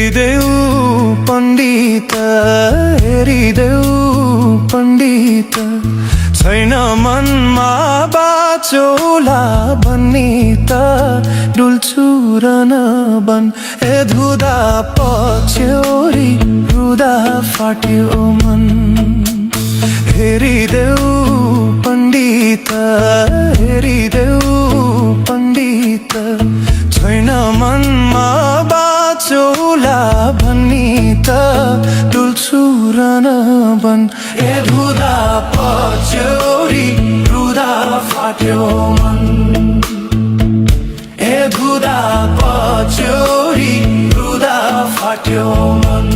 हेरिदेऊ पण्डित हेरिदेऊ पण्डित छैन मनमा बाचोला भन्ने त डुल्छु र नबन ए धुदा पछ्यौरी रुदा फाट्यो मन हेरिदेऊ पण्डित हेरिदेऊ पण्डित छैन मनमा बाचोला भन्ने त डुल्छु र नबन ए धुदा पछ्यौरी रुदा फाट्यो मन ए धुदा पछ्यौरी रुदा फाट्यो मन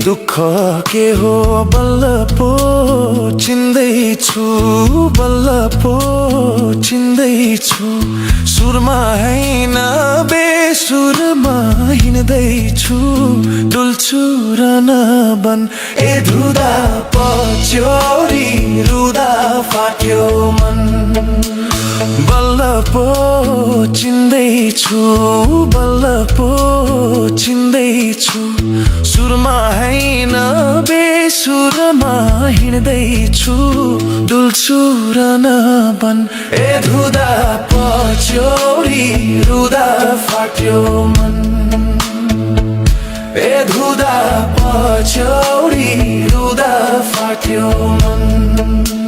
दुःख के हो बल्ल पो चिन्दैछु बल्ल पो चिन्दैछु सुरमा हैन बेसुरमा हिँड्दैछु डुल्छु र नबन ए धुदा पछ्यौरी रुदा फाट्यो मन बल्ल पो चिन्दैछु बल्ल पो चिन्दैछु सुरमा हैन बेसुरमा हिँड्दैछु डुल्छु र नबन ए धुदा पछ्यौरी रुदा फाट्यो मन ए धुदा पछ्यौरी रुदा फाट्यो मन